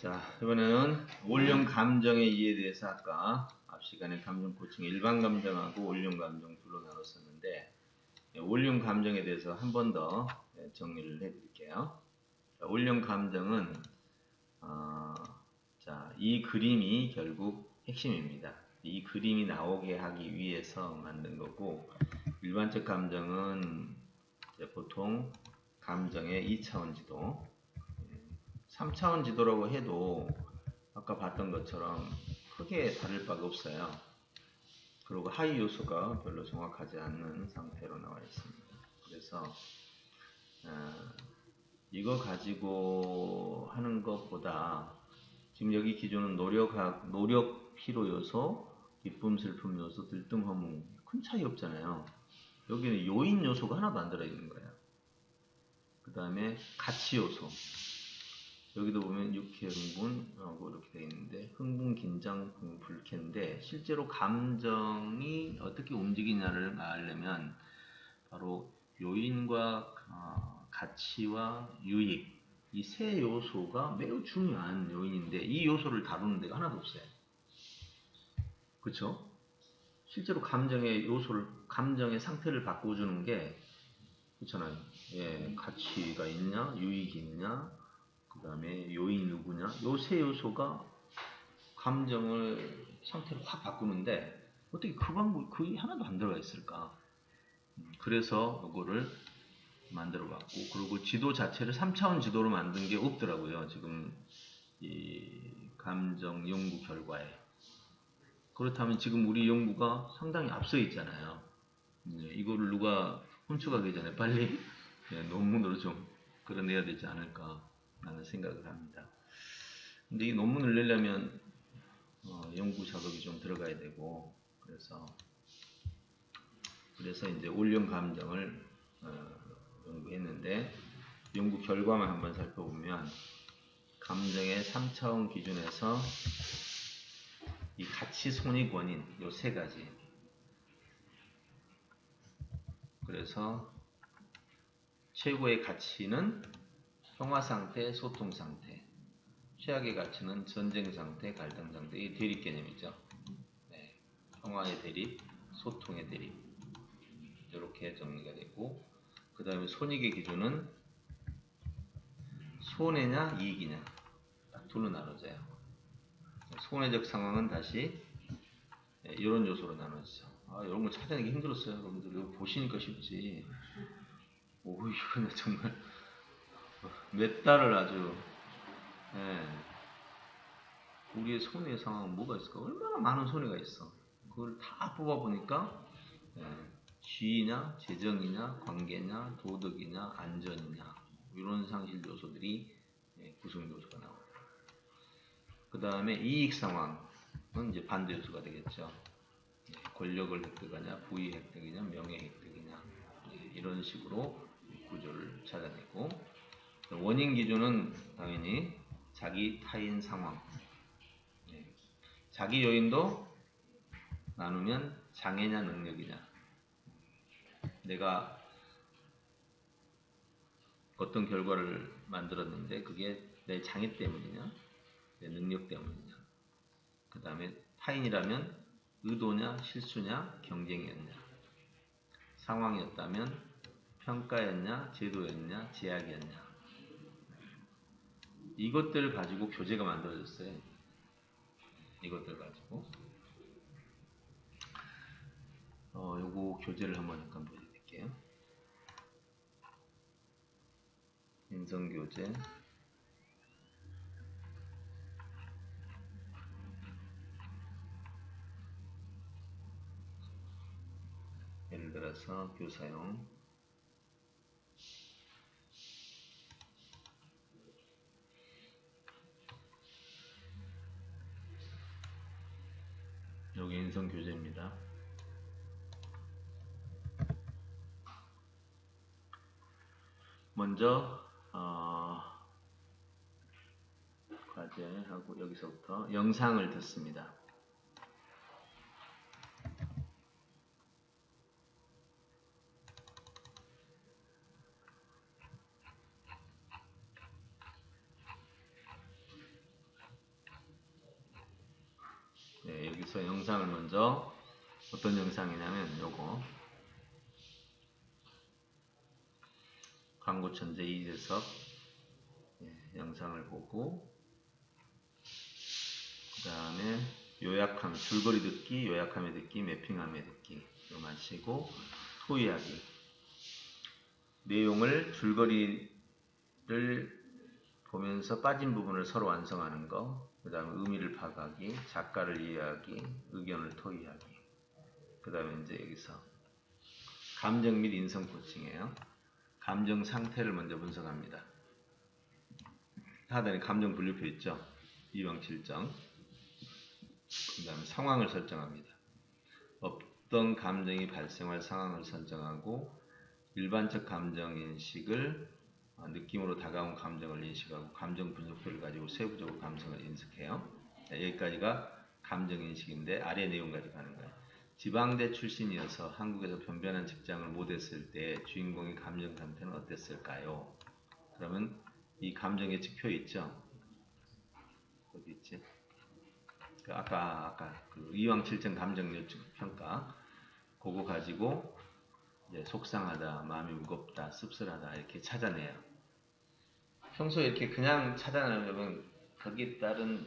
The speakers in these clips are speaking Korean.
자, 이번에는 올영 감정의 이해에 대해서 아까 앞 시간에 감정 코칭 일반 감정하고 올영 감정 둘로 나눴었는데 올영 감정에 대해서 한 번 더 정리를 해드릴게요. 자, 올영 감정은 이 그림이 결국 핵심입니다. 이 그림이 나오게 하기 위해서 만든 거고 일반적 감정은 보통 감정의 2차원 지도 3차원 지도라고 해도 아까 봤던 것처럼 크게 다를 바가 없어요. 그리고 하위 요소가 별로 정확하지 않는 상태로 나와 있습니다. 그래서 이거 가지고 하는 것보다 지금 여기 기준은 노력 필요 요소, 기쁨 슬픔 요소, 들뜸 허무 큰 차이 없잖아요. 여기는 요인 요소가 하나도 안 들어있는 거예요. 그 다음에 가치 요소, 여기도 보면 유쾌, 흥분하고 이렇게 되어 있는데 흥분, 긴장, 불쾌인데 실제로 감정이 어떻게 움직이냐를 알려면 바로 요인과 가치와 유익 이 세 요소가 매우 중요한 요인인데 이 요소를 다루는 데가 하나도 없어요. 그렇죠? 실제로 감정의 요소를 감정의 상태를 바꿔주는 게 그렇잖아요. 예, 가치가 있냐, 유익이 있냐, 그 다음에 요인이 누구냐, 요 세 요소가 감정을 상태를 확 바꾸는데 어떻게 그 방법 그게 하나도 안 들어가 있을까? 그래서 이거를 만들어 봤고 그리고 지도 자체를 3차원 지도로 만든 게 없더라고요. 지금 이 감정 연구 결과에. 그렇다면 지금 우리 연구가 상당히 앞서 있잖아요. 이거를 누가 훔쳐가기 전에 빨리 논문으로 좀 끌어내야 되지 않을까 라는 생각을 합니다. 근데 이 논문을 내려면 연구 작업이 좀 들어가야 되고 그래서 이제 올영 감정을 연구했는데 연구 결과만 한번 살펴보면 감정의 3차원 기준에서 이 가치 손익 원인 요 세 가지. 그래서 최고의 가치는 평화 상태, 소통 상태. 최악의 가치는 전쟁 상태, 갈등 상태. 이 대립 개념이죠. 네. 평화의 대립, 소통의 대립. 이렇게 정리가 되고, 그 다음에 손익의 기준은 손해냐, 이익이냐. 딱 둘로 나눠져요. 손해적 상황은 다시 이런 요소로 나눠지죠. 이런 거 찾아내기 힘들었어요. 여러분들 이거 보시니까 쉽지. 오, 이거는 정말 몇 달을 아주 우리의 손해 상황은 뭐가 있을까? 얼마나 많은 손해가 있어. 그걸 다 뽑아보니까 지위냐, 재정이냐, 관계냐, 도덕이냐, 안전이냐 이런 상실 요소들이 구성 요소가 나옵니다. 그 다음에 이익 상황은 이제 반대 요소가 되겠죠. 권력을 획득하냐, 부의 획득이냐, 명예 획득이냐 이런 식으로 구조를 찾아내고 원인 기준은 당연히 자기 타인 상황 자기 요인도 나누면 장애냐 능력이냐 내가 어떤 결과를 만들었는데 그게 내 장애 때문이냐 내 능력 때문이냐 그 다음에 타인이라면 의도냐 실수냐 경쟁이었냐 상황이었다면 평가였냐 제도였냐 제약이었냐 이것들 가지고 교재가 만들어졌어요. 이것들 가지고 요거 교재를 한번 잠깐 보여드릴게요. 인성교재 예를 들어서 교사용 여기 인성교재입니다. 먼저 과제하고 여기서부터 영상을 듣습니다. 그래서 영상을 먼저 어떤 영상이냐면 요거 광고천재 이재석 영상을 보고 그 다음에 요약함, 줄거리 듣기, 요약함에 듣기, 매핑함에 듣기 이거 마치고 토의하기 내용을 줄거리를 보면서 빠진 부분을 서로 완성하는 거, 그 다음에 의미를 파악하기, 작가를 이해하기, 의견을 토의하기. 그 다음에 이제 여기서 감정 및 인성 코칭이에요. 감정 상태를 먼저 분석합니다. 하단에 감정 분류표 있죠. 이왕 7정. 그 다음에 상황을 설정합니다. 어떤 감정이 발생할 상황을 설정하고 일반적 감정 인식을 느낌으로 다가온 감정을 인식하고 감정 분석표를 가지고 세부적으로 감성을 인식해요. 여기까지가 감정 인식인데 아래 내용까지 가는 거예요. 지방대 출신이어서 한국에서 변변한 직장을 못 했을 때 주인공의 감정 상태는 어땠을까요? 그러면 이 감정 예측표 있죠? 어디 있지? 아까 그 이왕 7정 감정 예측 평가 그거 가지고 이제 속상하다, 마음이 무겁다, 씁쓸하다 이렇게 찾아내요. 평소에 이렇게 그냥 찾아내려면 거기에 따른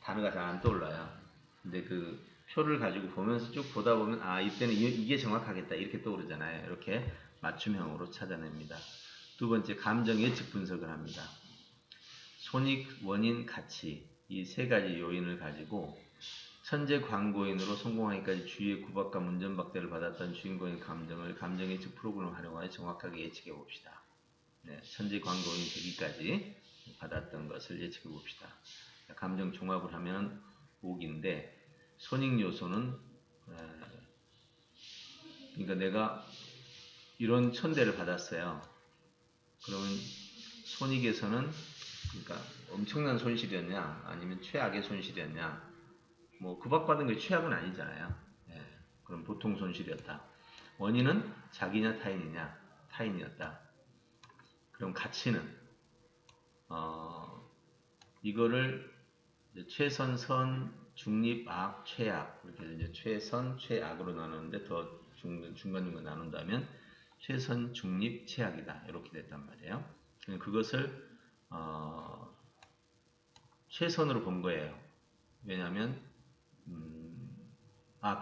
단어가 잘 안 떠올라요. 근데 그 표를 가지고 보면서 쭉 보다 보면 아 이때는 이게 정확하겠다 이렇게 떠오르잖아요. 이렇게 맞춤형으로 찾아냅니다. 두 번째 감정 예측 분석을 합니다. 손익, 원인, 가치 이 세 가지 요인을 가지고 천재 광고인으로 성공하기까지 주위의 구박과 문전박대를 받았던 주인공의 감정을 감정 예측 프로그램을 활용하여 정확하게 예측해 봅시다. 네, 천재 광고인이 되기까지 받았던 것을 예측해 봅시다. 감정 종합을 하면 5기인데 손익 요소는 그러니까 내가 이런 천대를 받았어요. 그러면 손익에서는 그러니까 엄청난 손실이었냐 아니면 최악의 손실이었냐 뭐 구박받은 게 최악은 아니잖아요. 예, 그럼 보통 손실이었다. 원인은 자기냐 타인이냐 타인이었다. 그럼 가치는 이거를 최선, 선, 중립, 악, 최악 이렇게 이제 최선, 최악으로 나누는데 더 중간중간 나눈다면 최선, 중립, 최악이다 이렇게 됐단 말이에요. 그것을 최선으로 본 거예요. 왜냐하면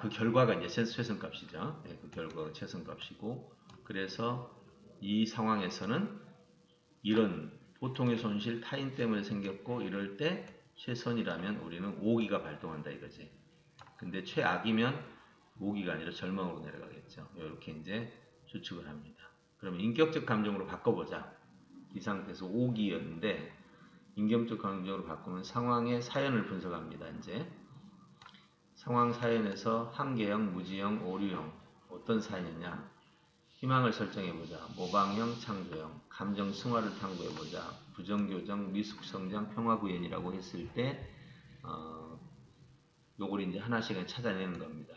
그 결과가 이제 최선값이죠. 네, 그 결과가 최선값이고 그래서 이 상황에서는 이런 보통의 손실 타인 때문에 생겼고 이럴 때 최선이라면 우리는 5기가 발동한다 이거지. 근데 최악이면 5기가 아니라 절망으로 내려가겠죠. 이렇게 이제 추측을 합니다. 그러면 인격적 감정으로 바꿔보자. 이 상태에서 5기였는데 인격적 감정으로 바꾸면 상황의 사연을 분석합니다. 이제 상황 사연에서 한계형, 무지형, 오류형 어떤 사연이냐 희망을 설정해보자. 모방형, 창조형, 감정 승화를 탐구해보자. 부정교정, 미숙성장, 평화구현이라고 했을 때 요걸 이제 하나씩 찾아내는 겁니다.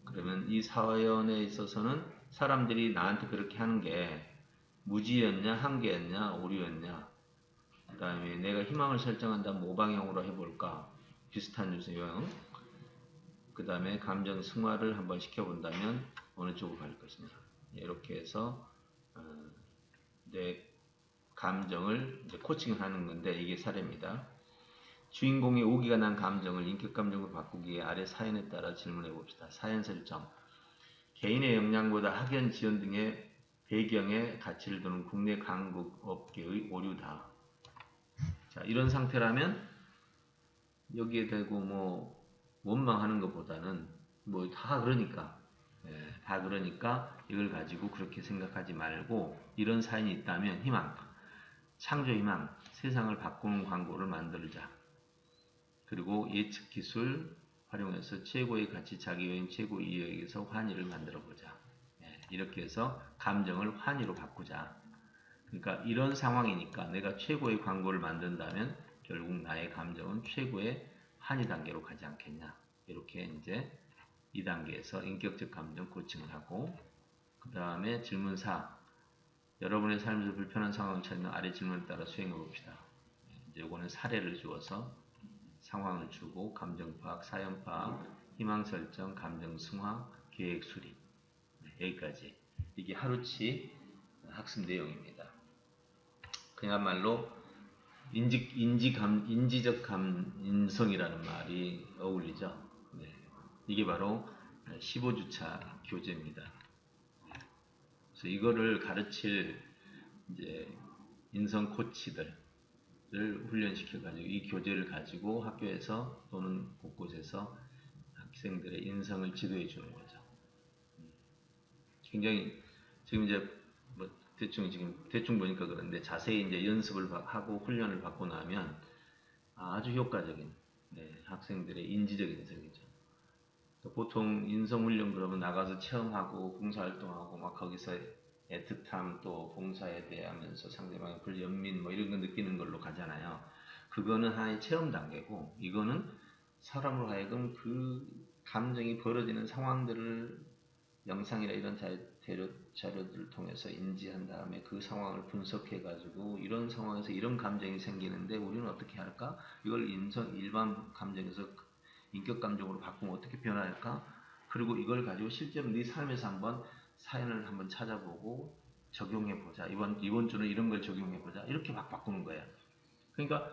그러면 이 사연에 있어서는 사람들이 나한테 그렇게 하는 게 무지였냐, 한계였냐, 오류였냐 그 다음에 내가 희망을 설정한다면 모방형으로 해볼까 비슷한 유형 그 다음에 감정 승화를 한번 시켜본다면 어느 쪽으로 갈 것이냐 이렇게 해서 내 감정을 이제 코칭하는 건데 이게 사례입니다. 주인공의 오기가 난 감정을 인격감정으로 바꾸기 위해 아래 사연에 따라 질문해 봅시다. 사연 설정 개인의 역량보다 학연, 지원 등의 배경에 가치를 두는 국내 강국업계의 오류다. 자, 이런 상태라면 여기에 대고 뭐 원망하는 것보다는 뭐 다 그러니까 다 그러니까 이걸 가지고 그렇게 생각하지 말고 이런 사연이 있다면 희망, 창조 희망, 세상을 바꾸는 광고를 만들자. 그리고 예측 기술 활용해서 최고의 가치, 자기여인 최고 이익에서 환희를 만들어 보자. 이렇게 해서 감정을 환희로 바꾸자. 그러니까 이런 상황이니까 내가 최고의 광고를 만든다면 결국 나의 감정은 최고의 환희 단계로 가지 않겠냐. 이렇게 이제 2단계에서 인격적 감정 코칭을 하고 그 다음에 질문 4 여러분의 삶에서 불편한 상황을 찾는 아래 질문에 따라 수행해 봅시다. 이제 이거는 사례를 주어서 상황을 주고 감정 파악, 사연 파악, 희망 설정, 감정 승화, 계획 수립. 여기까지. 이게 하루치 학습 내용입니다. 그야말로 인지적 감인성이라는 말이 어울리죠. 네. 이게 바로 15주차 교재입니다. 그래서 이거를 가르칠 이제 인성 코치들을 훈련시켜가지고 이 교재를 가지고 학교에서 또는 곳곳에서 학생들의 인성을 지도해 주는 거죠. 굉장히 지금 이제 뭐 대충 보니까 그런데 자세히 이제 연습을 하고 훈련을 받고 나면 아주 효과적인 학생들의 인지적 인성이죠. 보통 인성훈련 그러면 나가서 체험하고 봉사활동하고 막 거기서 애틋함 또 봉사에 대하면서 상대방의 연민 뭐 이런 거 느끼는 걸로 가잖아요. 그거는 하나의 체험 단계고 이거는 사람으로 하여금 그 감정이 벌어지는 상황들을 영상이나 이런 자료들을 통해서 인지한 다음에 그 상황을 분석해 가지고 이런 상황에서 이런 감정이 생기는데 우리는 어떻게 할까? 이걸 일반 감정에서 인격 감정으로 바꾸면 어떻게 변화할까? 그리고 이걸 가지고 실제로 네 삶에서 한번 사연을 한번 찾아보고 적용해 보자. 이번 주는 이런 걸 적용해 보자. 이렇게 막 바꾸는 거예요. 그러니까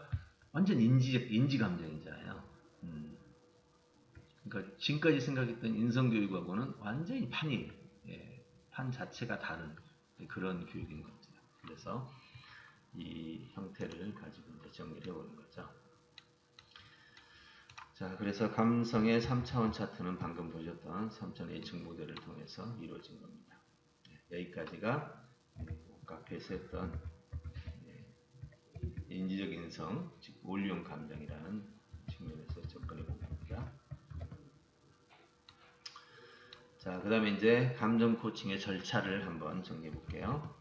완전 인지 감정이잖아요. 그러니까 지금까지 생각했던 인성교육하고는 완전히 판 자체가 다른 그런 교육인 것 같아요. 그래서 이 형태를 가지고 이제 정리를 해보는 거죠. 자, 그래서 감성의 3차원 차트는 방금 보셨던 3차원 H층 모델을 통해서 이루어진 겁니다. 여기까지가 카페에서 했던 인지적 인성, 즉 원리형 감정이라는 측면에서 접근해 본 겁니다. 자, 그 다음에 이제 감정 코칭의 절차를 한번 정리해 볼게요.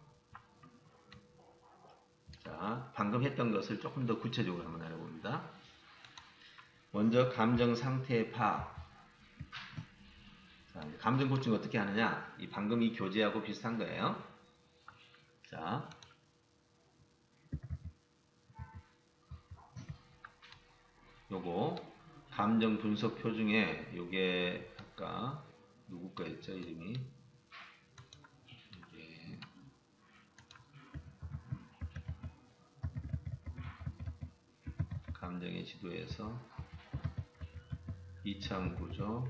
자, 방금 했던 것을 조금 더 구체적으로 한번 알아봅니다. 먼저 감정 상태의 파악. 자, 감정 코칭 어떻게 하느냐? 방금 이 교재하고 비슷한 거예요. 자, 요거 감정 분석표 중에 요게 아까 누구 거였죠? 이름이 이게 감정의 지도에서 2차원 구조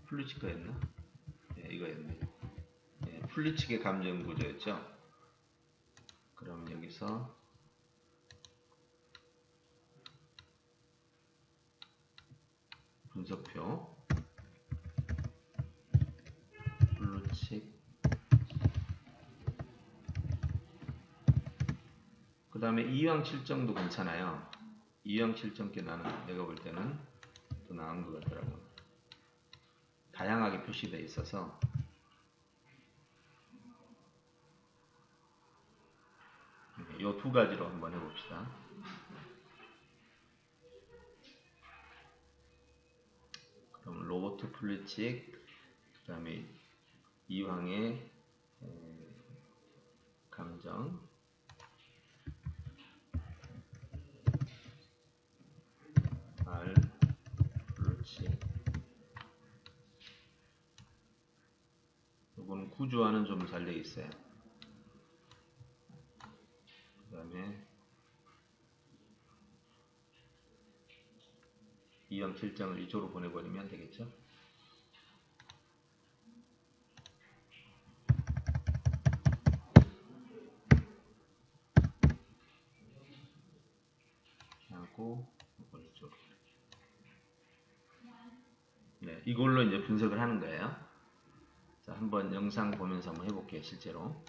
플루치거였나? 이거였네. 플루치의 감정 구조였죠. 그럼 여기서 분석표 플루치 그 다음에 이왕 칠정도 괜찮아요. 이왕 칠정께 내가 볼 때는 더 나은 것 같더라고요. 다양하게 표시되어 있어서 이 두 가지로 한번 해봅시다. 그럼 로버트 플리칙 그 다음에 이왕의 감정 R 플리칙 이거는 구조화는 좀 잘 되어 있어요. 그 다음에 이형 실정을 이쪽으로 보내버리면 되겠죠. 하고 이쪽으로. 네, 이걸로 이제 분석을 하는 거예요. 자, 한번 영상 보면서 한번 해볼게요. 실제로.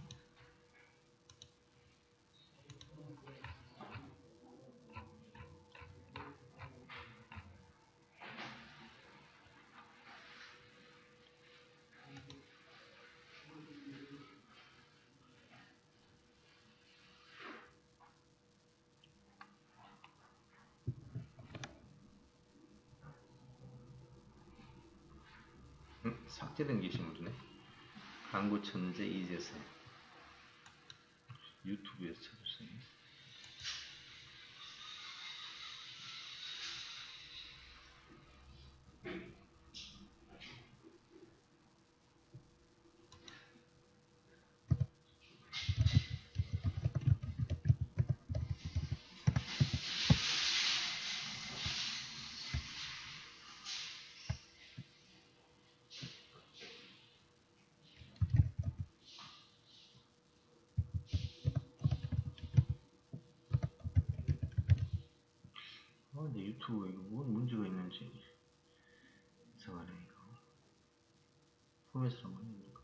삭제된 게시물이네. 강구 천재 이재세. 유튜브에서 찾을 수 있네. 근데 유튜브에 이거 뭔 문제가 있는지 이상하네 이거. 포맷을 한번 해볼까?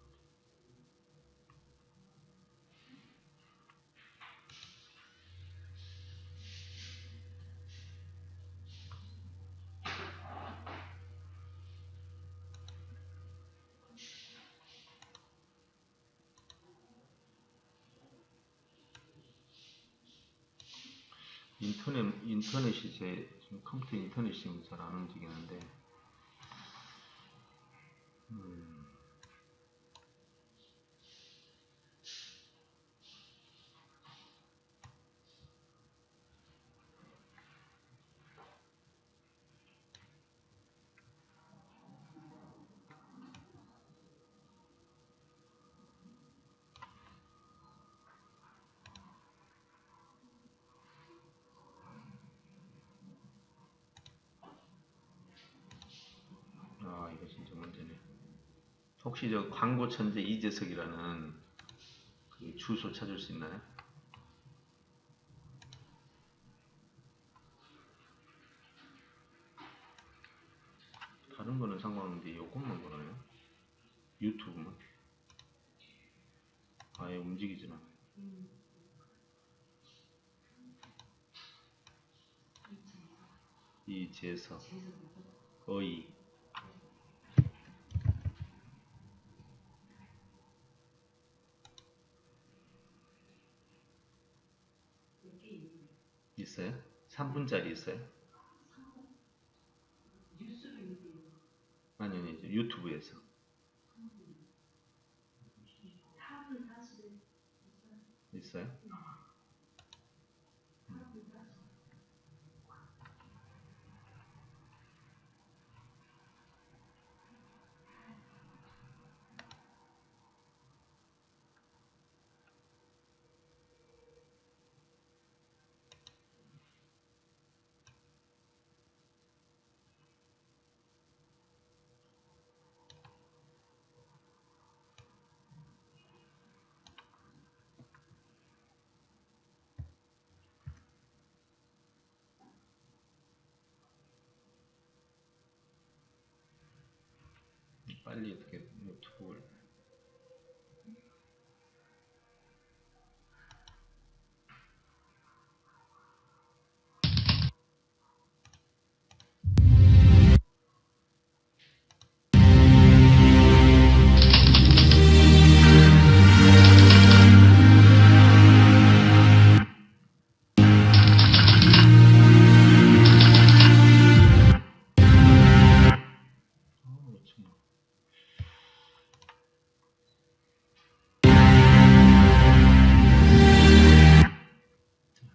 인터넷이 지금 컴퓨터 인터넷이 잘 안 움직이는데, 이거 진짜 문제네. 혹시 저 광고 천재 이재석이라는 그 주소 찾을 수 있나요? 다른 거는 상관없는데 요것만 그러네요. 유튜브만 아예 움직이질 않아요. 이재석 어이 있어요? 3분짜리 있어요? 아니 유튜브에서 있어요? 빨리 어떻게 유튜브를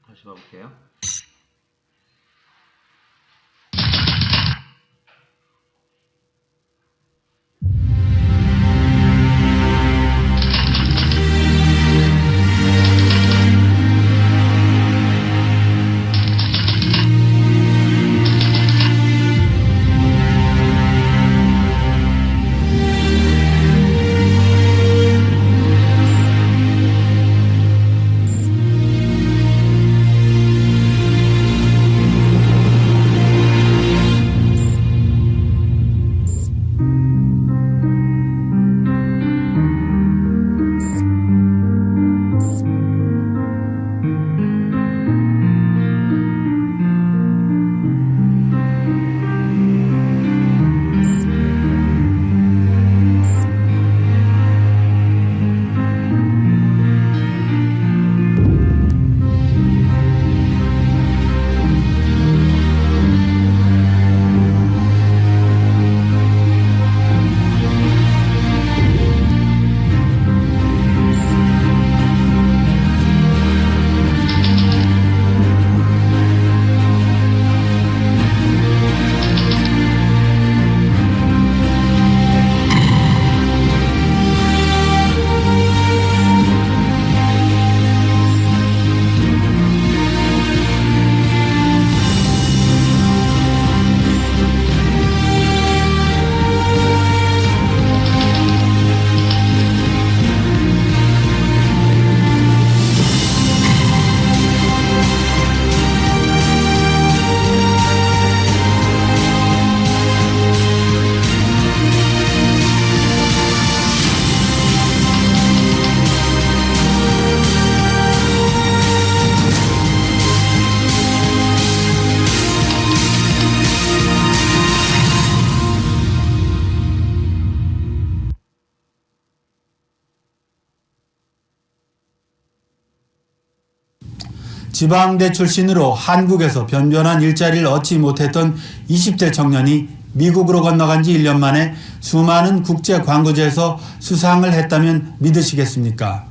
다시 봐볼게요. 지방대 출신으로 한국에서 변변한 일자리를 얻지 못했던 20대 청년이 미국으로 건너간 지 1년 만에 수많은 국제 광고제에서 수상을 했다면 믿으시겠습니까?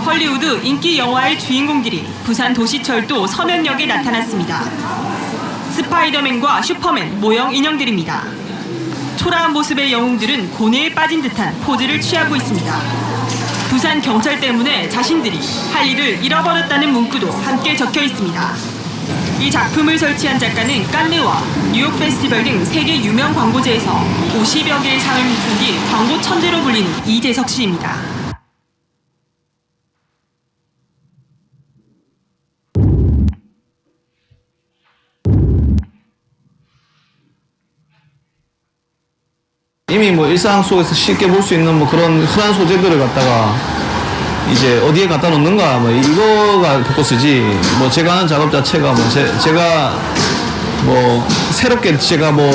헐리우드 인기 영화의 주인공들이 부산 도시철도 서면역에 나타났습니다. 스파이더맨과 슈퍼맨 모형 인형들입니다. 초라한 모습의 영웅들은 고뇌에 빠진 듯한 포즈를 취하고 있습니다. 부산 경찰 때문에 자신들이 할 일을 잃어버렸다는 문구도 함께 적혀 있습니다. 이 작품을 설치한 작가는 깐느와 뉴욕 페스티벌 등 세계 유명 광고제에서 50여 개의 상을 입은 뒤 광고 천재로 불리는 이재석 씨입니다. 이미 뭐 일상 속에서 쉽게 볼 수 있는 뭐 그런 흔한 소재들을 갖다가 이제 어디에 갖다 놓는가 뭐 이거가 포커스지 뭐 제가 하는 작업 자체가 뭐 제가 뭐 새롭게 제가 뭐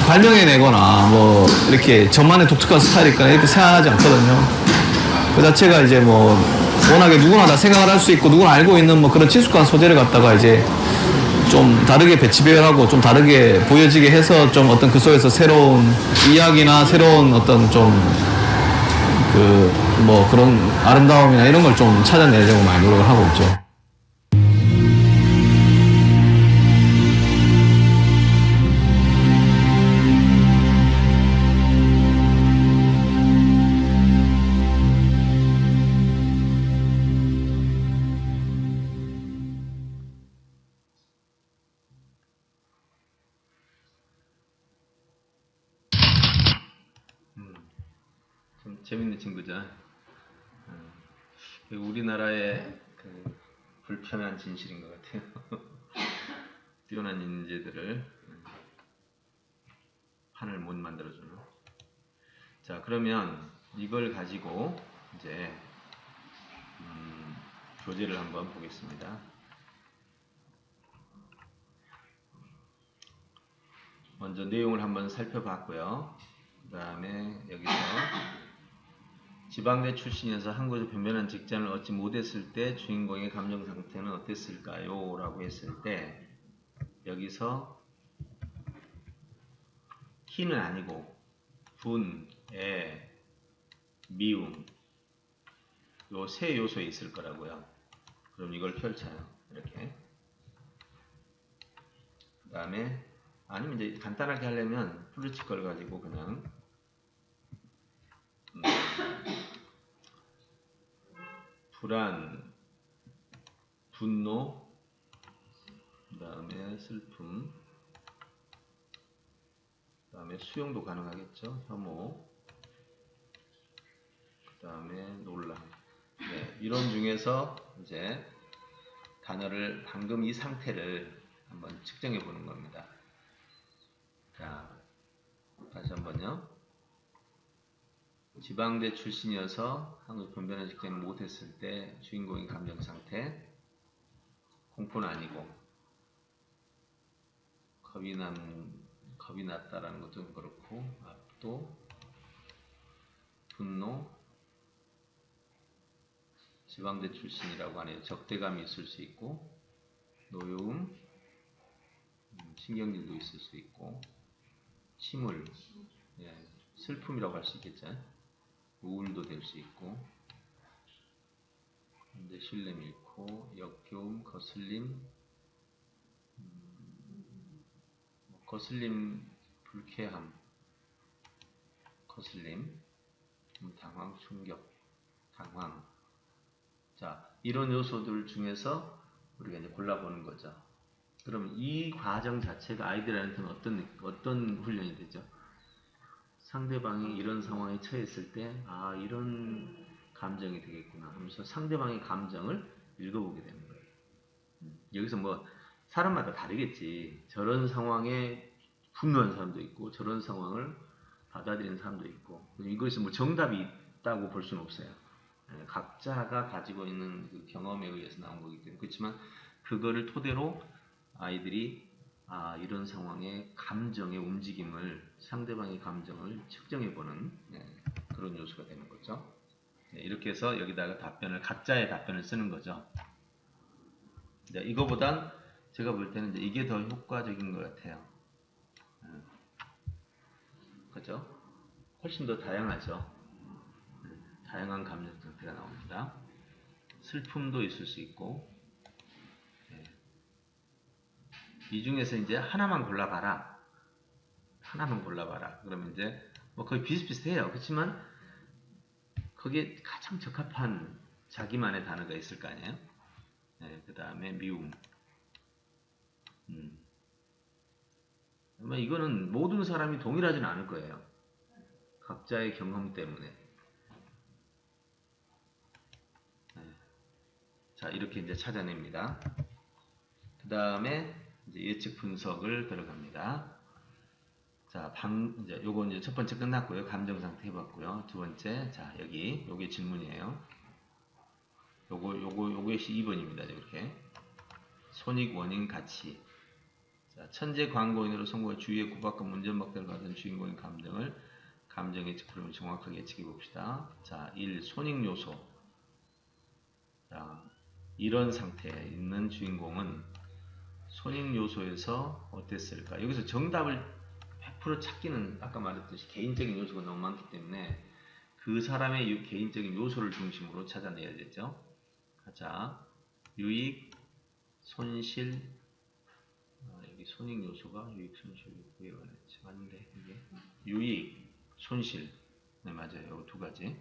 발명해내거나 뭐 이렇게 저만의 독특한 스타일이니까 이렇게 생각하지 않거든요. 그 자체가 이제 뭐 워낙에 누구나 다 생각을 할 수 있고 누구나 알고 있는 뭐 그런 친숙한 소재를 갖다가 이제 좀 다르게 배치 배열하고 좀 다르게 보여지게 해서 좀 어떤 그 속에서 새로운 이야기나 새로운 어떤 좀 그 뭐 그런 아름다움이나 이런 걸 좀 찾아내려고 많이 노력을 하고 있죠. 좀 재밌는 친구죠. 우리나라의 그 불편한 진실인 것 같아요. 뛰어난 인재들을 판을 못 만들어주는. 자, 그러면 이걸 가지고 이제 교재를 한번 보겠습니다. 먼저 내용을 한번 살펴봤고요. 그 다음에 여기서 지방대 출신이어서 한국에서 변변한 직장을 얻지 못했을 때 주인공의 감정 상태는 어땠을까요? 라고 했을 때 여기서 희는 아니고 분, 애, 미움 요 세 요소에 있을 거라고요. 그럼 이걸 펼쳐요. 이렇게. 그 다음에 아니면 이제 간단하게 하려면 플루치 걸 가지고 그냥 불안, 분노, 그 다음에 슬픔, 그 다음에 수용도 가능하겠죠. 혐오, 그 다음에 놀람. 네, 이런 중에서 이제 단어를 방금 이 상태를 한번 측정해 보는 겁니다. 자, 다시 한번요. 지방대 출신이어서 한국 변변한 직장을 못했을 때 주인공의 감정 상태. 공포는 아니고 겁이 났다라는 것도 좀 그렇고, 또 분노, 지방대 출신이라고 하네요. 적대감이 있을 수 있고, 노여움, 신경질도 있을 수 있고, 침울, 예, 슬픔이라고 할 수 있겠죠. 우울도 될 수 있고, 근데 신뢰 잃고, 역겨움, 거슬림, 거슬림, 불쾌함, 거슬림, 당황, 충격, 당황. 자, 이런 요소들 중에서 우리가 이제 골라보는 거죠. 그럼 이 과정 자체가 아이들한테는 어떤 훈련이 되죠? 상대방이 이런 상황에 처했을 때, 아, 이런 감정이 되겠구나 하면서 상대방의 감정을 읽어보게 되는 거예요. 여기서 뭐 사람마다 다르겠지. 저런 상황에 분노한 사람도 있고 저런 상황을 받아들이는 사람도 있고 이것이 뭐 정답이 있다고 볼 수는 없어요. 각자가 가지고 있는 그 경험에 의해서 나온 거기 때문에 그렇지만 그거를 토대로 아이들이 이런 상황의 감정의 움직임을 상대방의 감정을 측정해보는 그런 요소가 되는 거죠. 이렇게 해서 여기다가 각자의 답변을 쓰는 거죠. 이거보단 제가 볼 때는 이게 더 효과적인 것 같아요. 그죠? 훨씬 더 다양하죠. 다양한 감정 상태가 나옵니다. 슬픔도 있을 수 있고, 이 중에서 이제 하나만 골라봐라. 그러면 이제 뭐 거의 비슷비슷해요. 그렇지만 거기에 가장 적합한 자기만의 단어가 있을 거 아니에요. 그 다음에 미움. 아마 이거는 모든 사람이 동일하지는 않을 거예요. 각자의 경험 때문에. 자, 이렇게 이제 찾아냅니다. 그 다음에 이제 예측 분석을 들어갑니다. 자, 이제 요거 이제 첫 번째 끝났고요. 감정 상태 해봤고요. 두 번째, 자, 요게 질문이에요. 요것이 2번입니다. 이렇게. 손익 원인 가치. 자, 천재 광고인으로 성공해 주위의 구박과 문전박대를 받은 주인공의 감정 예측 프로그램을 정확하게 예측해 봅시다. 자, 1. 손익 요소. 자, 이런 상태에 있는 주인공은 손익 요소에서 어땠을까? 여기서 정답을 100% 찾기는 아까 말했듯이 개인적인 요소가 너무 많기 때문에 그 사람의 개인적인 요소를 중심으로 찾아내야 되죠. 자, 유익, 손실, 여기 손익 요소가 유익, 손실, 맞는데 이게 유익, 손실, 네 맞아요. 두 가지.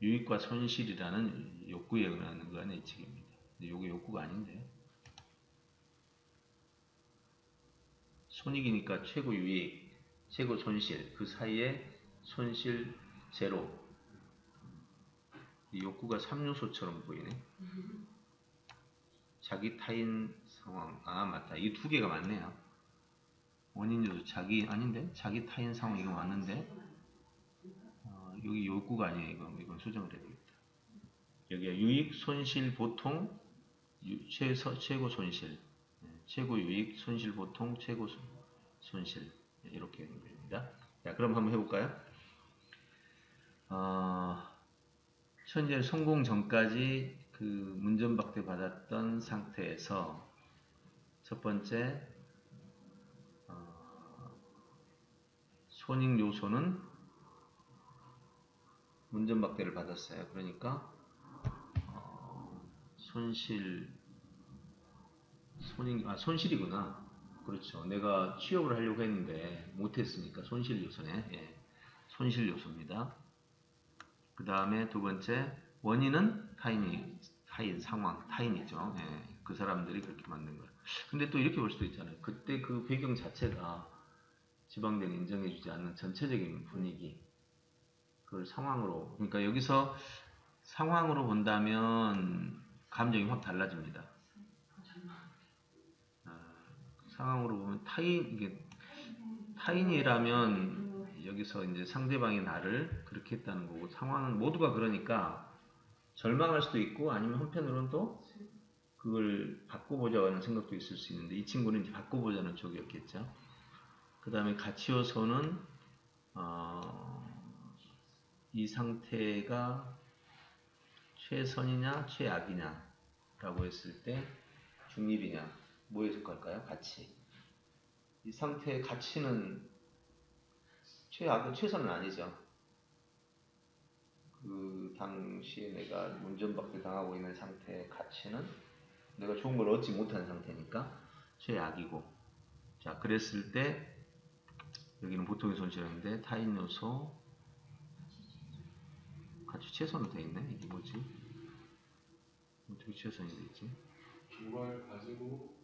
유익과 손실이라는 욕구에 의한 예측입니다. 근데 요게 욕구가 아닌데. 손익이니까 최고 유익, 최고 손실, 그 사이에 손실 제로. 이 욕구가 3요소처럼 보이네. 자기 타인 상황. 맞다. 이 두 개가 맞네요. 원인 요소 아닌데? 자기 타인 상황 이거 맞는데? 여기 욕구가 아니에요. 이건 수정을 해야 되겠다. 여기가 유익, 손실, 보통, 최고 손실. 최고 유익, 손실, 보통, 최고 손실. 이렇게 됩니다. 자, 그럼 한번 해볼까요? 현재 성공 전까지 그 문전박대 받았던 상태에서 첫 번째 손익 요소는 문전박대를 받았어요. 그러니까 손실이구나. 그렇죠. 내가 취업을 하려고 했는데 못했으니까 손실 요소네. 손실 요소입니다. 그 다음에 두 번째 원인은 타인 상황, 타인이죠. 그 사람들이 그렇게 만든 거예요. 근데 또 이렇게 볼 수도 있잖아요. 그때 그 배경 자체가 지방대가 인정해주지 않는 전체적인 분위기, 그걸 상황으로, 그러니까 여기서 상황으로 본다면 감정이 확 달라집니다. 상황으로 보면 타인이라면 여기서 이제 상대방이 나를 그렇게 했다는 거고, 상황은 모두가 그러니까 절망할 수도 있고 아니면 한편으로는 또 그걸 바꿔보자고 하는 생각도 있을 수 있는데 이 친구는 이제 바꿔보자는 쪽이었겠죠. 그 다음에 가치 요소는 이 상태가 최선이냐 최악이냐 라고 했을 때 중립이냐 뭐에 속할까요? 가치. 이 상태의 가치는 최선은 아니죠. 그 당시에 내가 문전박대 당하고 있는 상태의 가치는 내가 좋은 걸 얻지 못한 상태니까 최악이고. 자, 그랬을 때 여기는 보통의 손실인데 타인 요소 가치 최선으로 되어 있네. 이게 뭐지? 어떻게 최선이 되지? 그걸 가지고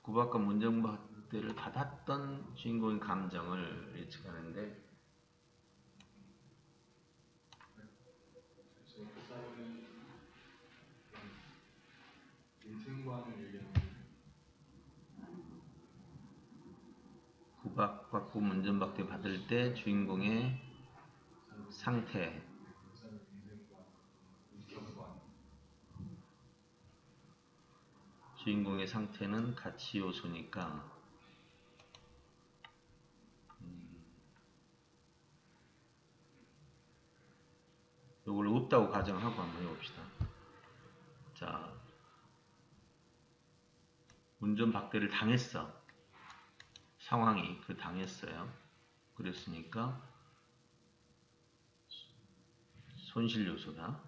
구박과 문전박대를 받았던 주인공의 감정을 예측하는데 받고 운전박대 받을 때 주인공의 상태, 주인공의 상태는 가치 요소니까 요걸 없다고 가정하고 한번 해봅시다. 자, 운전박대를 당했어. 상황이 당했어요. 그랬으니까 손실 요소다.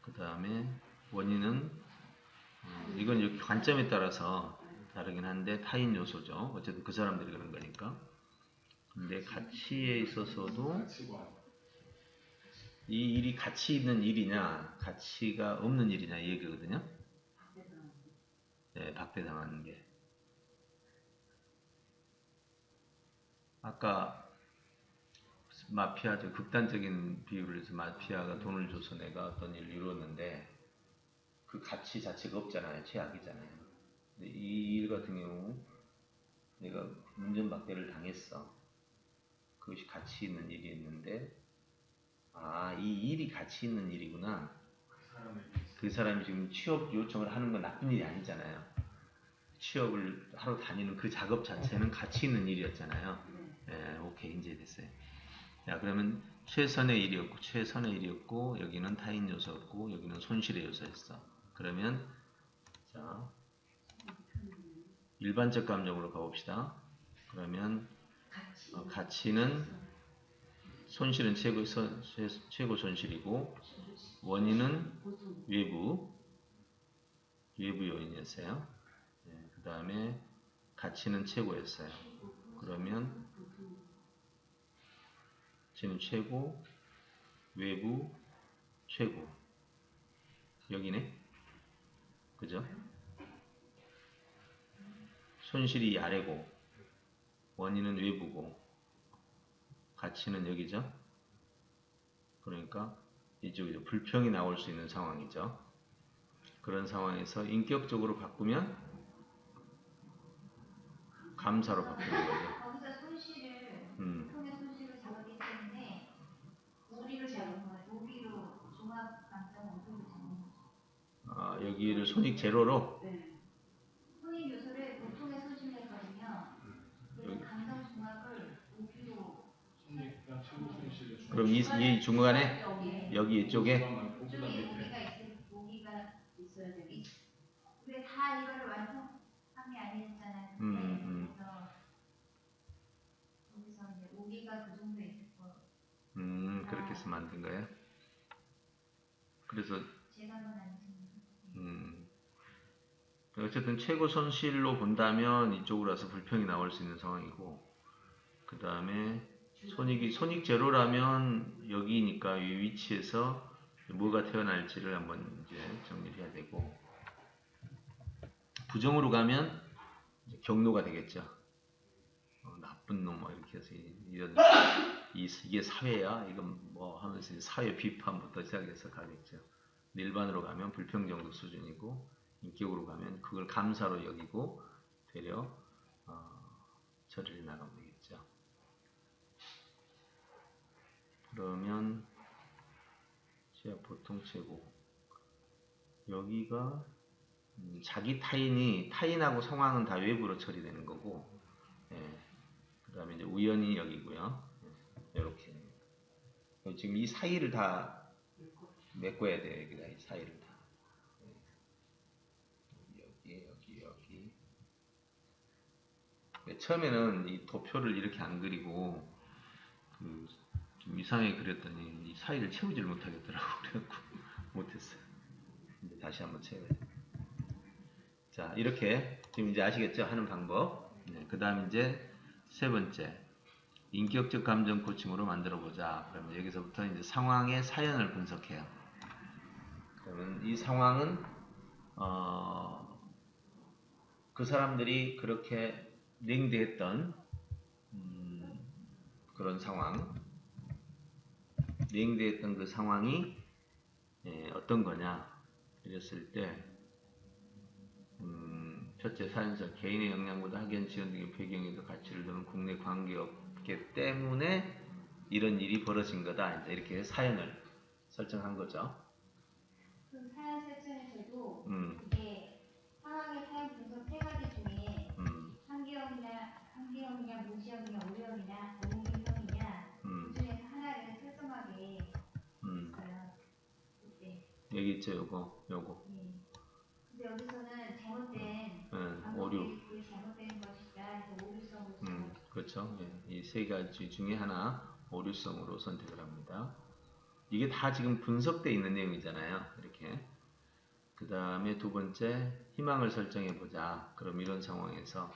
그 다음에 원인은 이건 여기 관점에 따라서 다르긴 한데 타인 요소죠. 어쨌든 그 사람들이 그런 거니까. 근데 가치에 있어서도 이 일이 가치 있는 일이냐 가치가 없는 일이냐 이 얘기거든요. 네, 박대당하는 게. 아까 마피아죠. 극단적인 비유를 해서 마피아가 돈을 줘서 내가 어떤 일을 이루었는데 그 가치 자체가 없잖아요. 최악이잖아요. 근데 이 일 같은 경우 내가 운전박대를 당했어. 그것이 가치 있는 일이었는데 아, 이 일이 가치 있는 일이구나. 그 사람이 지금 취업 요청을 하는 건 나쁜 일이 아니잖아요. 취업을 하러 다니는 그 작업 자체는 가치 있는 일이었잖아요. 네, 오케이, 이제 됐어요. 자, 그러면 최선의 일이었고, 여기는 타인 요소였고, 여기는 손실의 요소였어. 그러면, 자, 일반적 감정으로 가봅시다. 그러면, 가치는, 손실은 최고 손실이고, 원인은 외부 요인이었어요. 네, 그 다음에, 가치는 최고였어요. 그러면, 지금 최고, 외부, 최고. 여기네. 그죠? 손실이 아래고, 원인은 외부고, 가치는 여기죠? 그러니까, 이쪽이죠. 불평이 나올 수 있는 상황이죠. 그런 상황에서 인격적으로 바꾸면, 감사로 바꾸는 거죠. 거기서 손실을 통해 손실을 잡았기 때문에 우리를 잡은 거예요. 우리로 종합 감정 우리로 잡은 거죠. 아, 여기를 손익 제로로. 네. 손익 요소를 보통의 손실을 했거든요. 그래서 감정 종합을 우리로. 손익과 최고 손실을 그럼 이 중간에 여기 이쪽에 이쪽에 모기가 있어야 되기. 우리 다 이거를 완성한 게 아니었잖아요. 그래서 거기서 이제 모기가 그 정도 있을 거. 그렇게 해서 만든 거예요. 그래서 제가 한건 아니지만. 어쨌든 최고 손실로 본다면 이쪽으로 와서 불평이 나올 수 있는 상황이고, 그 다음에 손익 제로라면 여기니까 이 위치에서 뭐가 태어날지를 한번 이제 정리를 해야 되고, 부정으로 가면 이제 경로가 되겠죠. 나쁜 놈, 이렇게 해서 이게 사회야? 이건 뭐 하면서 사회 비판부터 시작해서 가겠죠. 일반으로 가면 불평 정도 수준이고, 인격으로 가면 그걸 감사로 여기고, 되려 처리를 나가면 되겠죠. 그러면 제가 보통 최고 여기가 자기 타인하고 상황은 다 외부로 처리되는 거고, 예. 그 다음에 이제 우연히 여기고요. 이렇게 지금 이 사이를 다 메꿔야 돼요. 여기다 이 사이를 다. 여기. 처음에는 이 도표를 이렇게 안 그리고 좀 이상하게 그렸더니 이 사이를 채우지를 못하겠더라고. 그래갖고 못했어요. 이제 다시 한번 채워야 돼요. 자, 이렇게 지금 이제 아시겠죠? 하는 방법. 네, 그 다음 이제 세 번째, 인격적 감정 코칭으로 만들어 보자. 그러면 여기서부터 이제 상황의 사연을 분석해요. 그러면 이 상황은 그 사람들이 그렇게 냉대했던 그런 상황, 냉대했던 그 상황이 어떤 거냐 이랬을 때 첫째, 사연설 개인의 역량보다 학연, 지원 등의 배경에도 가치를 두는 국내 관계없기 때문에 이런 일이 벌어진 거다. 이제 이렇게 사연을 설정한 거죠. 그 사연 설정에서도 음. 이게 상황의 사연 분석 세 가지 중에 음. 한계형이냐, 무지형이냐, 오형이냐, 오형이냐 그 중에서 하나를 설정하게 했어요. 그때. 여기 있죠, 요거. 예. 근데 여기서는 잘못된 오류. 방법이 잘못된 것이다 해서 오류성으로 적었어요. 그렇죠. 이 세 가지 중에 하나 오류성으로 선택을 합니다. 이게 다 지금 분석되어 있는 내용이잖아요. 이렇게. 그 다음에 두 번째, 희망을 설정해 보자. 그럼 이런 상황에서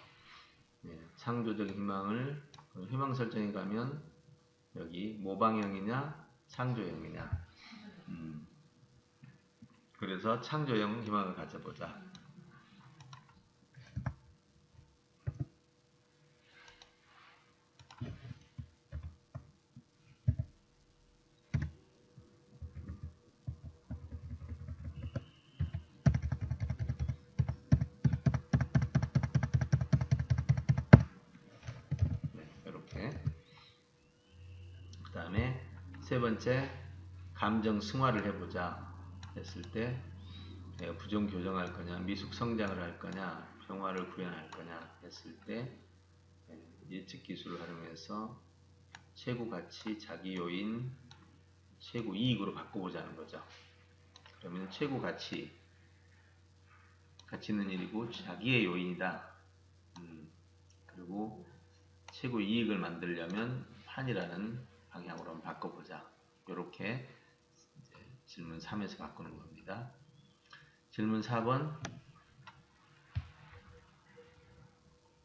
창조적 희망 설정에 가면 여기 모방형이냐 창조형이냐. 그래서 창조형 희망을 가져보자. 이렇게. 그 다음에 세 번째, 감정 승화를 해보자 했을 때 내가 부정 교정할 거냐, 미숙 성장을 할 거냐, 평화를 구현할 거냐 했을 때 예측 기술을 활용해서 최고 가치, 자기 요인, 최고 이익으로 바꿔보자는 거죠. 그러면 최고 가치, 가치 있는 일이고 자기의 요인이다. 그리고 최고 이익을 만들려면 판이라는 방향으로 한번 바꿔보자. 이렇게 질문 3에서 바꾸는 겁니다. 질문 4번.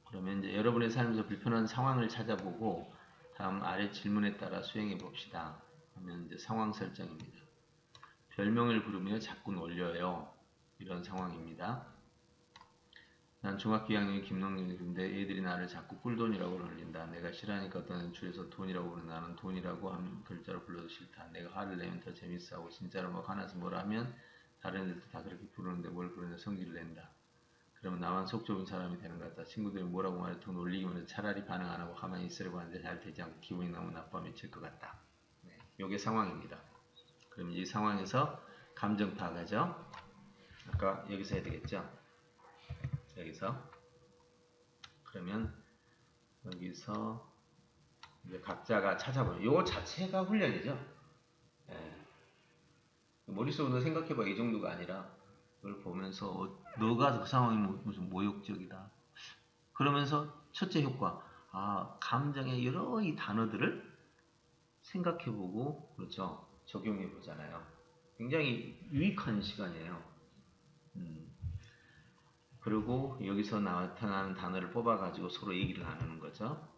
그러면 이제 여러분의 삶에서 불편한 상황을 찾아보고 다음 아래 질문에 따라 수행해 봅시다. 하면 이제 상황 설정입니다. 별명을 부르며 자꾸 놀려요. 이런 상황입니다. 난 중학교 2학년 김동률인데 애들이 나를 자꾸 꿀돈이라고 놀린다. 내가 싫어하니까 어떤 애는 줄여서 돈이라고 부르는 나는 돈이라고 하는 글자로 불러도 싫다. 내가 화를 내면 더 재밌어하고 진짜로 막 화나서 뭘 하면 다른 애들도 다 그렇게 부르는데 뭘 부르냐 성질을 낸다. 그러면 나만 속 좁은 사람이 되는 것 같다. 친구들이 뭐라고 말해 더 놀리기만 해서 차라리 반응 안 하고 가만히 있으려고 하는데 잘 되지 않고 기분이 너무 나빠 미칠 것 같다. 요게 상황입니다. 그럼 이 상황에서 감정 파악하죠. 아까 여기서 해야 되겠죠. 여기서 그러면 여기서 이제 각자가 찾아보는 요 자체가 훈련이죠. 머릿속으로 생각해봐 이 정도가 아니라 이걸 보면서 너가 그 상황이 무슨 모욕적이다. 그러면서 첫째 효과, 감정의 여러 이 단어들을 생각해보고 그렇죠. 적용해보잖아요. 굉장히 유익한 시간이에요. 그리고 여기서 나타나는 단어를 뽑아가지고 서로 얘기를 나누는 거죠.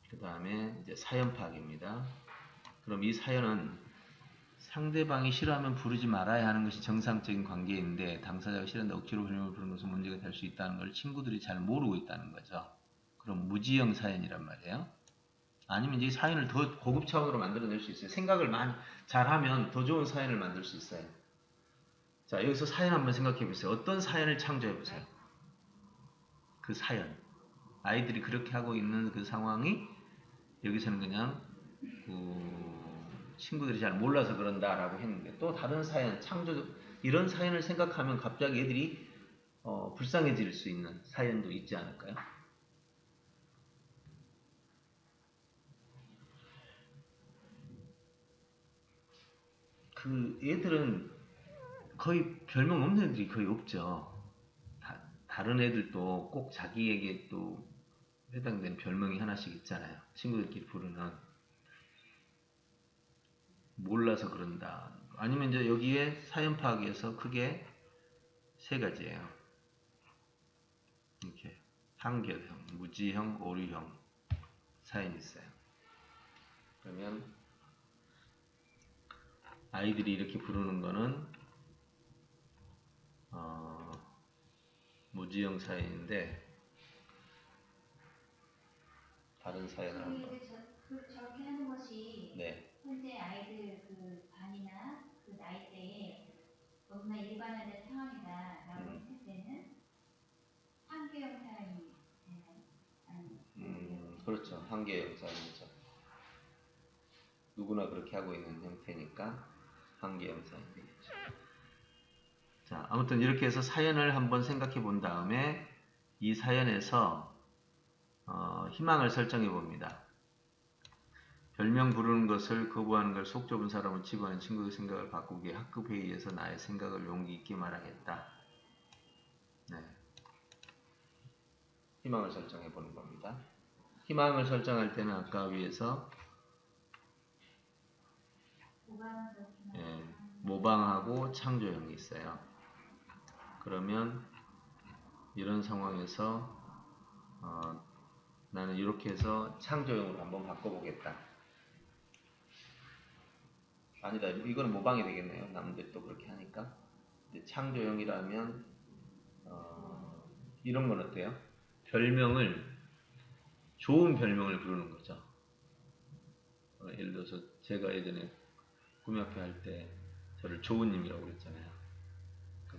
그 다음에 이제 사연 파악입니다. 그럼 이 사연은 상대방이 싫어하면 부르지 말아야 하는 것이 정상적인 관계인데 당사자가 싫어한다 억지로 별명을 부르는 것은 문제가 될 수 있다는 걸 친구들이 잘 모르고 있다는 거죠. 그럼 무지형 사연이란 말이에요. 아니면 이제 사연을 더 고급 차원으로 만들어낼 수 있어요. 생각을 많이 잘하면 더 좋은 사연을 만들 수 있어요. 자, 여기서 사연 한번 생각해 보세요. 어떤 사연을 창조해 보세요. 그 사연. 아이들이 그렇게 하고 있는 그 상황이 여기서는 그냥 친구들이 잘 몰라서 그런다라고 했는데 또 다른 사연, 창조적 이런 사연을 생각하면 갑자기 애들이 불쌍해질 수 있는 사연도 있지 않을까요? 그 애들은 거의 별명 없는 애들이 거의 없죠. 다른 애들도 꼭 자기에게 또 해당되는 별명이 하나씩 있잖아요. 친구들끼리 부르는. 몰라서 그런다. 아니면 이제 여기에 사연 파악에서 크게 세 가지예요. 이렇게 한결형, 무지형, 오류형 사연이 있어요. 그러면 아이들이 이렇게 부르는 거는 무지형 사연인데 다른 사연을 한번. 저렇게 하는 것이 네. 현재 아이들 그 반이나 그 나이대에 너무나 일반화된 상황이다라고 했을 때는 한계 영상이죠. 누구나 그렇게 하고 있는 형태니까 한계 영상이 되겠죠. 자, 아무튼 이렇게 해서 사연을 한번 생각해 본 다음에 이 사연에서 희망을 설정해 봅니다. 별명 부르는 것을 거부하는 걸 속 좁은 사람을 치부하는 친구의 생각을 바꾸기에 학급 회의에서 나의 생각을 용기 있게 말하겠다. 네. 희망을 설정해 보는 겁니다. 희망을 설정할 때는 아까 위에서 모방하고 창조형이 있어요. 그러면 이런 상황에서 나는 이렇게 해서 창조형으로 한번 바꿔보겠다. 아니다, 이거는 모방이 되겠네요. 남들이 또 그렇게 하니까. 창조형이라면 이런 건 어때요? 별명을, 좋은 별명을 부르는 거죠. 예를 들어서 제가 예전에 꿈역회 할 때 저를 조우님이라고 그랬잖아요.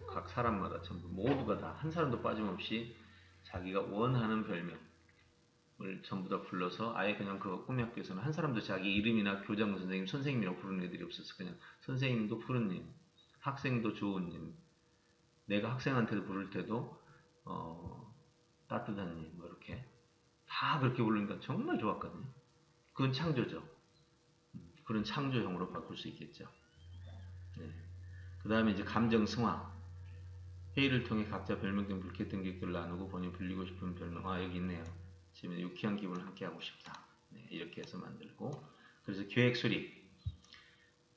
각 사람마다 전부 모두가 다 한 사람도 빠짐없이 자기가 원하는 별명을 전부 다 불러서 아예 그냥 그 꿈역회에서는 한 사람도 자기 이름이나 교장 선생님, 선생님이라고 부르는 애들이 없었어. 그냥 선생님도 푸른님, 학생도 조우님, 내가 학생한테도 부를 때도 따뜻한님, 뭐 이렇게 다 그렇게 부르니까 정말 좋았거든요. 그건 창조죠. 그런 창조형으로 바꿀 수 있겠죠. 네. 그 다음에 이제 감정 승화. 회의를 통해 각자 별명 등 불쾌했던 기억들을 나누고 본인이 불리고 싶은 별명. 여기 있네요. 지금 유쾌한 기분을 함께 하고 싶다. 네, 이렇게 해서 만들고. 그래서 계획 수립.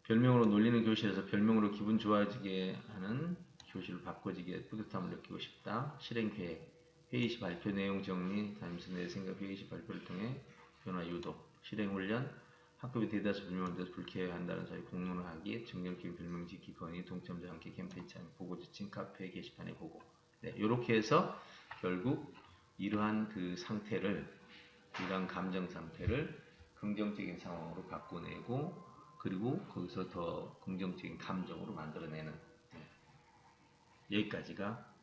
별명으로 놀리는 교실에서 별명으로 기분 좋아지게 하는 교실을 바꿔지게 뿌듯함을 느끼고 싶다. 실행 계획. 회의 시 발표 내용 정리, 다니면서 내 생각 회의 시 발표를 통해 변화 유도. 실행 훈련. 학급이 대다수 별명을 대해서 불쾌해한다는 사실 공론을 하기, 정렬기 별명 짓기 건의, 동참자 함께 캠페인 참여, 보고 지침, 카페 게시판에 보고. 네, 이렇게 해서 결국 이러한 그 상태를, 이러한 감정 상태를 긍정적인 상황으로 바꿔내고, 그리고 거기서 더 긍정적인 감정으로 만들어내는. 네. 여기까지가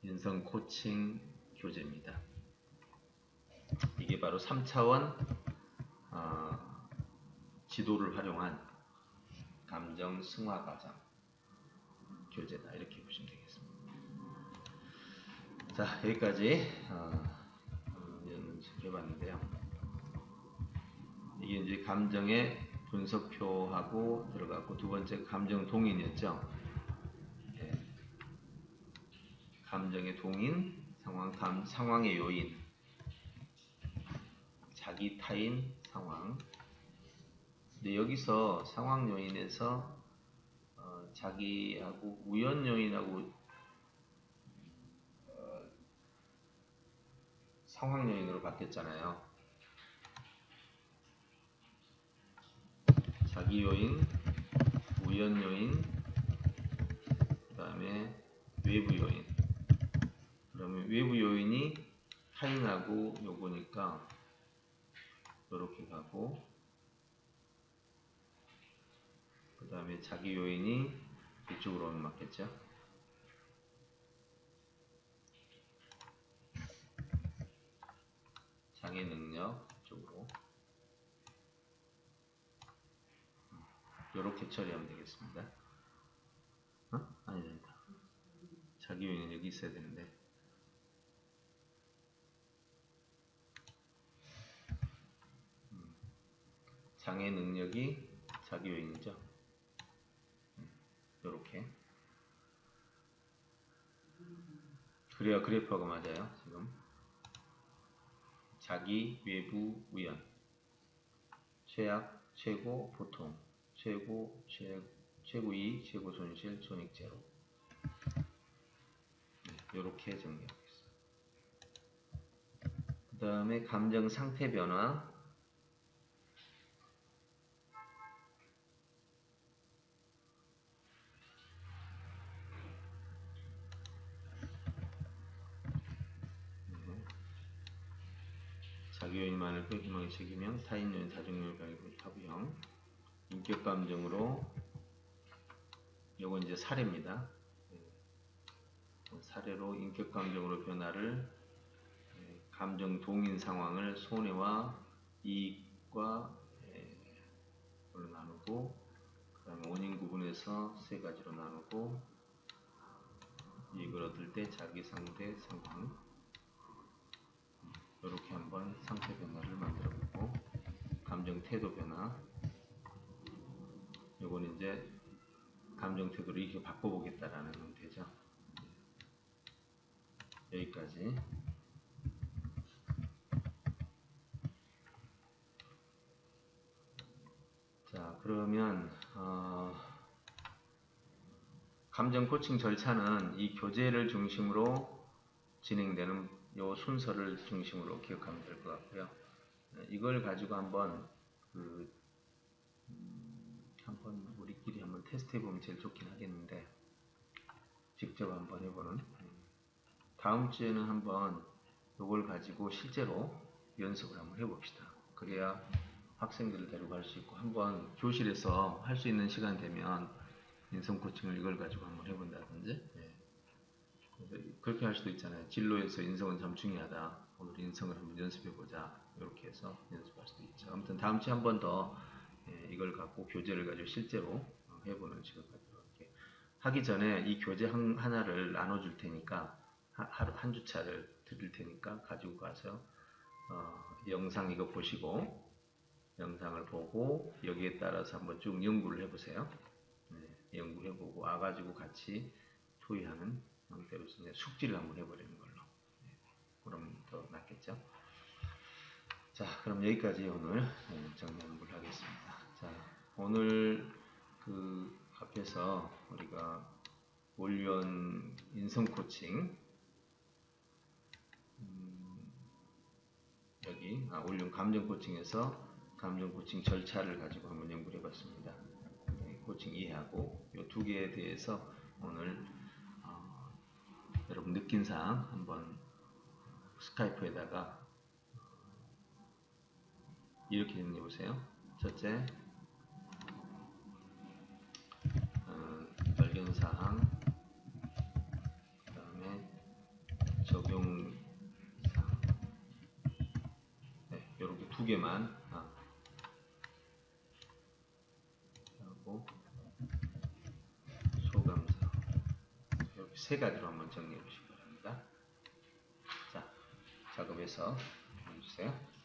인성 코칭 교재입니다. 이게 바로 3차원 지도를 활용한 감정 승화 과정 교재다, 이렇게 보시면 되겠습니다. 자, 여기까지 연습해봤는데요. 이게 이제 감정의 분석표하고 들어갔고, 두 번째 감정 동인이었죠. 예. 감정의 동인, 상황의 요인, 자기 타인 상황. 근데 여기서 상황 요인에서 자기하고 우연 요인하고 상황 요인으로 바뀌었잖아요. 자기 요인, 우연 요인, 그 다음에 외부 요인. 그러면 외부 요인이 타인하고 요거니까 이렇게 가고, 그 다음에 자기 요인이 이쪽으로 오면 맞겠죠? 장애 능력 쪽으로 이렇게 처리하면 되겠습니다. 아니 된다. 자기 요인은 여기 있어야 되는데. 장애 능력이 자기 요인이죠. 이렇게. 그래야 그래프하고 맞아요. 지금 자기, 외부, 우연, 최악, 최고, 보통, 최고, 최고 이익, 최고 손실, 손익 제로. 이렇게 정리하겠습니다. 그 다음에 감정 상태 변화. 자기 요인이 많을 때 희망의 책임형, 타인 요인, 사정 요인, 발굴, 타부형, 인격 감정으로. 요건 이제 사례입니다. 사례로 인격 감정으로 변화를 감정 동인 상황을 손해와 이익과 로 나누고, 그 다음에 원인 구분해서 세 가지로 나누고, 이익을 얻을 때 자기 상대 상황, 이렇게 한번 상태 변화를 만들어 보고, 감정 태도 변화, 요거는 이제 감정 태도를 이렇게 바꿔보겠다라는 형태죠. 여기까지. 자, 그러면 감정 코칭 절차는 이 교재를 중심으로 진행되는 요 순서를 중심으로 기억하면 될 것 같고요. 이걸 가지고 한번 한번 우리끼리 한번 테스트 해보면 제일 좋긴 하겠는데, 직접 한번 해보는. 다음 주에는 한번 이걸 가지고 실제로 연습을 한번 해봅시다. 그래야 학생들을 데려갈 수 있고, 한번 교실에서 할 수 있는 시간 되면 인성 코칭을 이걸 가지고 한번 해본다든지, 그렇게 할 수도 있잖아요. 진로에서 인성은 참 중요하다. 오늘 인성을 한번 연습해보자. 이렇게 해서 연습할 수도 있죠. 아무튼 다음 주에 한 번 더 이걸 갖고 교재를 가지고 실제로 해보는 시간 갖도록 할게요. 하기 전에 이 교재 하나를 나눠줄 테니까, 하루 한 주차를 드릴 테니까 가지고 가서 영상 이거 보시고, 영상을 보고 여기에 따라서 한번 쭉 연구를 해보세요. 연구해보고 와가지고 같이 토의하는 형태로 숙지를 한번 해버리는 걸로. 그럼 더 낫겠죠. 자, 그럼 여기까지 오늘 정리하는 걸로 하겠습니다. 자, 오늘 그 앞에서 우리가 올연 인성 코칭, 여기 올연 감정 코칭에서 감정 코칭 절차를 가지고 한번 연구를 해봤습니다. 코칭 이해하고 이 두 개에 대해서 오늘 여러분 느낀 사항 한번 스카이프에다가 이렇게 정리해 보세요. 첫째, 발견 사항, 그 다음에 적용 사항, 이렇게 두 개만 하고, 소감사, 이렇게 세 가지로 한번 정리해 보시기 바랍니다. 자, 작업해서 해주세요.